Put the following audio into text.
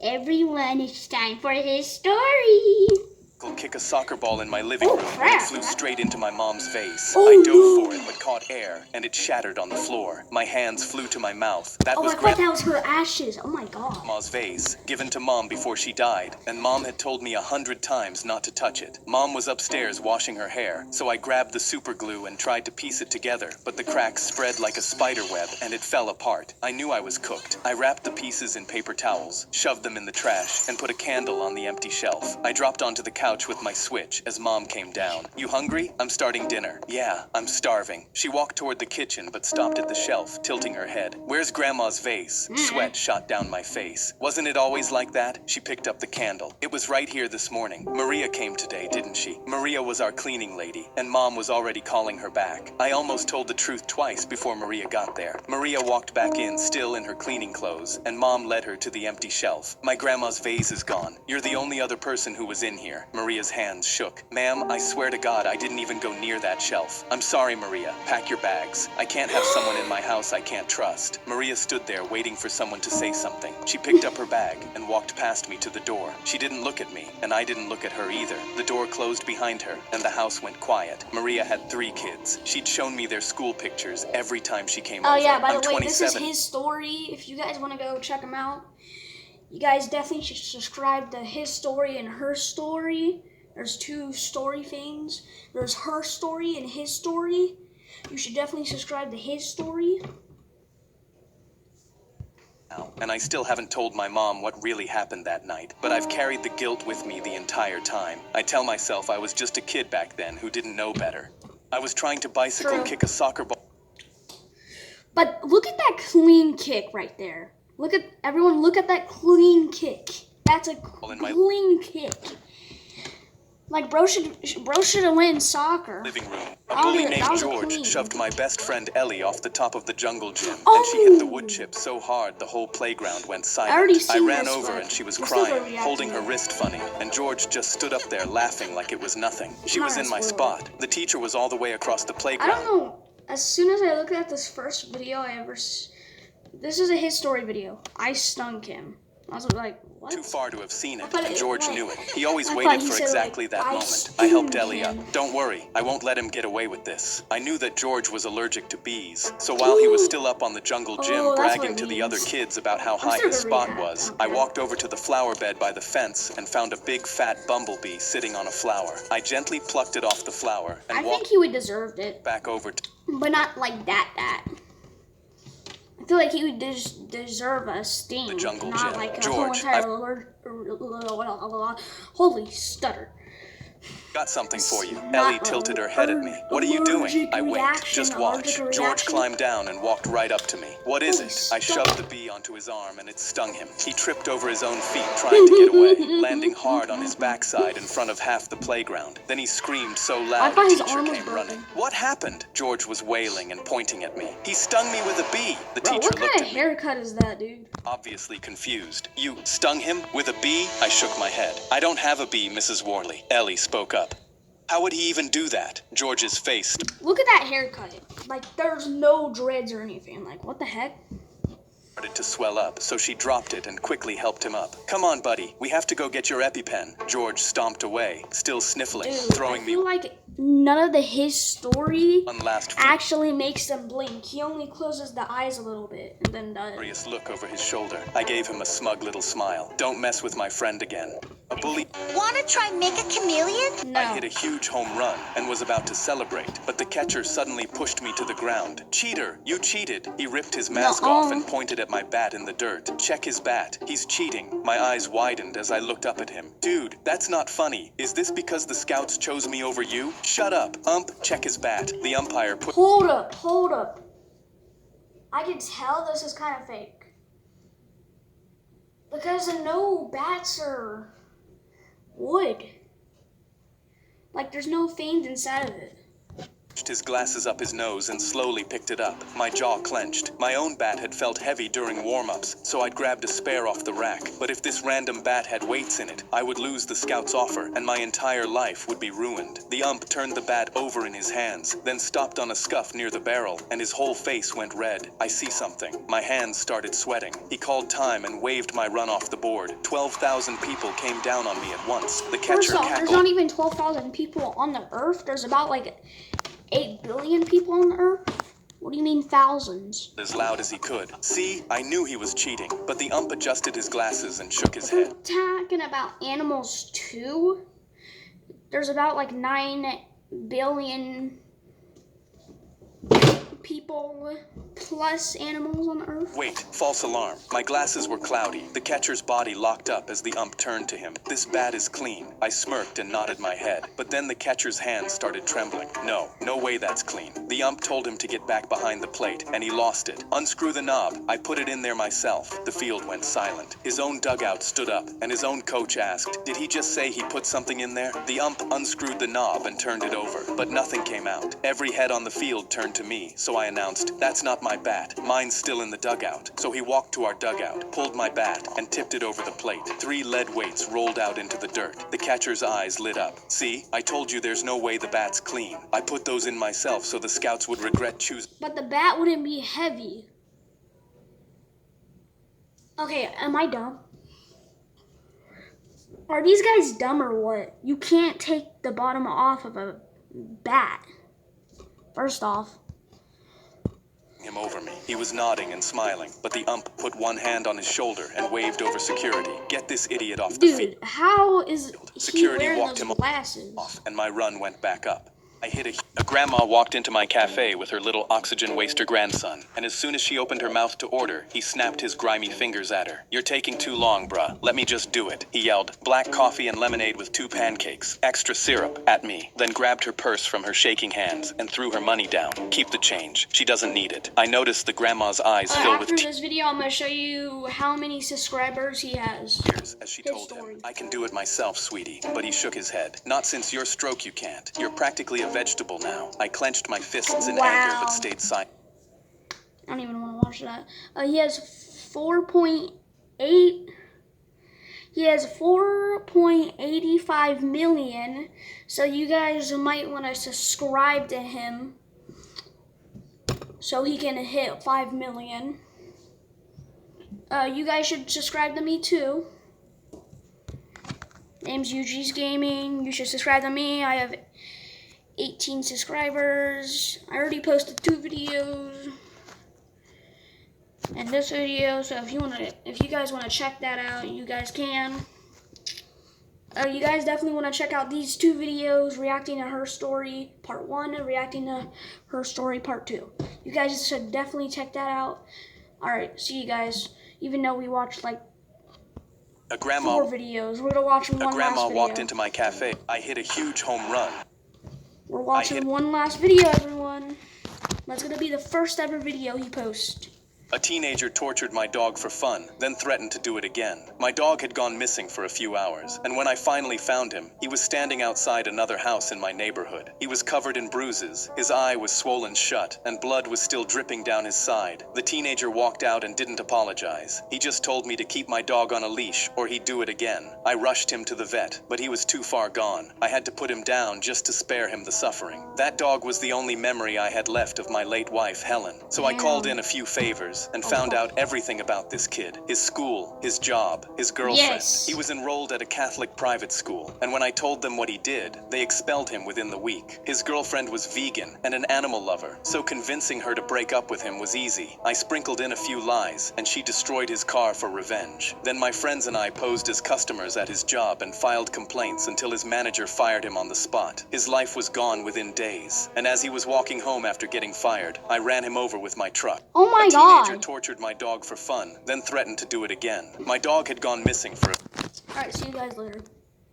Everyone, it's time for his story. Kick a soccer ball in my living room and it flew straight into my mom's face. Oh, I dove no. for it but caught air and it shattered on the floor. My hands flew to my mouth. That Oh, was I thought that was her ashes. Oh my god. Grandma's vase, given to Mom before she died, and Mom had told me 100 times not to touch it. Mom was upstairs washing her hair, so I grabbed the super glue and tried to piece it together, but the cracks spread like a spider web and it fell apart. I knew I was cooked. I wrapped the pieces in paper towels, shoved them in the trash, and put a candle on the empty shelf. I dropped onto the couch with my Switch as Mom came down. "You hungry? I'm starting dinner." "Yeah, I'm starving." She walked toward the kitchen but stopped at the shelf, tilting her head. "Where's Grandma's vase?" Sweat shot down my face. "Wasn't it always like that?" She picked up the candle. "It was right here this morning. Maria came today, didn't she?" Maria was our cleaning lady, and Mom was already calling her back. I almost told the truth twice before Maria got there. Maria walked back in, still in her cleaning clothes, and Mom led her to the empty shelf. "My grandma's vase is gone. You're the only other person who was in here." Maria's hands shook. "Ma'am, I swear to God I didn't even go near that shelf." "I'm sorry, Maria. Pack your bags. I can't have someone in my house I can't trust." Maria stood there waiting for someone to say something. She picked up her bag and walked past me to the door. She didn't look at me, and I didn't look at her either. The door closed behind her, and the house went quiet. Maria had 3 kids. She'd shown me their school pictures every time she came over. Oh yeah, by I'm the way, this is 27. his story. If you guys want to go check him out, you guys definitely should subscribe to his story and her story. There's 2 story things. There's her story and his story. You should definitely subscribe to his story. And I still haven't told my mom what really happened that night, but I've carried the guilt with me the entire time. I tell myself I was just a kid back then who didn't know better. I was trying to bicycle True. kick a soccer ball. But look at that clean kick right there. Look at everyone. Look at that clean kick. That's a clean kick. Like bro should have went in soccer. Living room. A Oh, bully that named was George clean. shoved my best friend Ellie off the top of the jungle gym, and she hit the wood chip so hard the whole playground went already silent. I seen ran this, over but and she was let's look at crying, reaction. holding her wrist funny, and George just stood up there laughing like it was nothing. She was in my spot. The teacher was all the way across the I playground. don't know. As soon as I look at this first video this is a his story video. I stunk him. I was like, what? Too far to have seen it, thought and it- George wait. knew it. He always I thought waited he for said, exactly like, that I moment. I helped stung Ellie up. him. "Don't worry, I won't let him get away with this." I knew that George was allergic to bees, so while he was still up on the jungle gym Oh, that's what bragging it to the other means. kids about how high still his gonna spot react, was, okay. I walked over to the flower bed by the fence and found a big fat bumblebee sitting on a flower. I gently plucked it off the flower and I think walked he would deserve it, back over to but not like that. I feel like he would deserve a sting, the jungle not gym. like a "George, whole entire holy stutter. Got something for you." Not Ellie tilted her head at me. "What are you doing?" allergic I winked. reaction, "Just watch." allergic George reaction. climbed down and walked right up to me. "What is Holy it?" I stuff. shoved the bee onto his arm and it stung him. He tripped over his own feet trying to get away, landing hard on his backside in front of half the playground. Then he screamed so loud thought a his teacher arm was came broken. running. "What happened?" George was wailing and pointing at me. "He stung me with a bee." The Bro, teacher what looked kind at of me, haircut is that, dude? obviously confused. "You stung him with a bee?" I shook my head. "I don't have a bee, Mrs. Worley." Ellie spoke up. "How would he even do that?" George's face Look at that haircut. Like, there's no dreads or anything. Like, what the heck? started to swell up, so she dropped it and quickly helped him up. "Come on, buddy. We have to go get your EpiPen." George stomped away, still sniffling, Dude, throwing I me feel like none of his story one last actually makes them blink. He only closes the eyes a little bit and then does. furious look over his shoulder. I gave him a smug little smile. "Don't mess with my friend again." A bully. Wanna try make a chameleon? No. I hit a huge home run and was about to celebrate, but the catcher suddenly pushed me to the ground. "Cheater, you cheated." He ripped his mask off and pointed at my bat in the dirt. "Check his bat. He's cheating." My eyes widened as I looked up at him. "Dude, that's not funny. Is this because the scouts chose me over you?" "Shut up. Check his bat." The umpire put Hold up. I can tell this is kind of fake. Because no bats are wood. Like, there's no veins inside of it. his glasses up his nose and slowly picked it up. My jaw clenched. My own bat had felt heavy during warm-ups, so I'd grabbed a spare off the rack. But if this random bat had weights in it, I would lose the scout's offer, and my entire life would be ruined. The ump turned the bat over in his hands, then stopped on a scuff near the barrel, and his whole face went red. I see something. My hands started sweating. He called time and waved my run off the board. 12,000 people came down on me at once. The catcher First off, there's cackled. not even 12,000 people on the earth. There's about like 8 billion people on the earth. What do you mean thousands? As loud as he could. See, I knew he was cheating, but the ump adjusted his glasses and shook his head. Talking about animals too. There's about like 9 billion people plus animals on the earth. Wait, false alarm. My glasses were cloudy. The catcher's body locked up as the ump turned to him. This bat is clean. I smirked and nodded my head. But then the catcher's hands started trembling. No way that's clean. The ump told him to get back behind the plate, and he lost it. Unscrew the knob. I put it in there myself. The field went silent. His own dugout stood up, and his own coach asked, "Did he just say he put something in there?" The ump unscrewed the knob and turned it over, but nothing came out. Every head on the field turned to me, so I announced, "That's not my bat. Mine's still in the dugout." So he walked to our dugout, pulled my bat, and tipped it over the plate. 3 lead weights rolled out into the dirt. The catcher's eyes lit up. "See, I told you there's no way the bat's clean. I put those in myself so the scouts would regret choosing." But the bat wouldn't be heavy. Okay, am I dumb? Are these guys dumb or what? You can't take the bottom off of a bat. First off. Him over me. He was nodding and smiling, but the ump put one hand on his shoulder and waved over security. "Get this idiot off the field." Dude, how is he Security wearing walked those him glasses? off, and my run went back up. I hit a grandma walked into my cafe with her little oxygen waster grandson, and as soon as she opened her mouth to order, he snapped his grimy fingers at her. "You're taking too long, bruh. Let me just do it," he yelled. "Black coffee and lemonade with 2 pancakes. Extra syrup," at me, then grabbed her purse from her shaking hands and threw her money down. "Keep the change. She doesn't need it." I noticed the grandma's eyes fill with After this video, I'm going to show you how many subscribers he has. tears as she His told story. him, "I can do it myself, sweetie." But he shook his head. "Not since your stroke you can't. You're practically a vegetable now." I clenched my fists in anger but stayed silent. I don't even want to watch that. He has 4.8. He has 4.85 million. So you guys might want to subscribe to him so he can hit 5 million. You guys should subscribe to me too. Name's UG's Gaming. You should subscribe to me. I have 18 subscribers. I already posted 2 videos and this video, so if you guys want to check that out, you guys can. You guys definitely want to check out these 2 videos, reacting to her story part 1 and reacting to her story part 2. You guys should definitely check that out. Alright, see you guys. Even though we watched like 4 videos, we're gonna watch one last video. A grandma walked into my cafe. I hit a huge home run. We're watching one last video, everyone. That's gonna be the first ever video he posts. A teenager tortured my dog for fun, then threatened to do it again. My dog had gone missing for a few hours, and when I finally found him, he was standing outside another house in my neighborhood. He was covered in bruises, his eye was swollen shut, and blood was still dripping down his side. The teenager walked out and didn't apologize. He just told me to keep my dog on a leash, or he'd do it again. I rushed him to the vet, but he was too far gone. I had to put him down just to spare him the suffering. That dog was the only memory I had left of my late wife, Helen. So I called in a few favors and found out everything about this kid. His school, his job, his girlfriend. Yes. He was enrolled at a Catholic private school, and when I told them what he did, they expelled him within the week. His girlfriend was vegan and an animal lover, so convincing her to break up with him was easy. I sprinkled in a few lies, and she destroyed his car for revenge. Then my friends and I posed as customers at his job and filed complaints until his manager fired him on the spot. His life was gone within days, and as he was walking home after getting fired, I ran him over with my truck. Oh my A god. teenager tortured my dog for fun, then threatened to do it again. My dog had gone missing for Alright, see you guys later.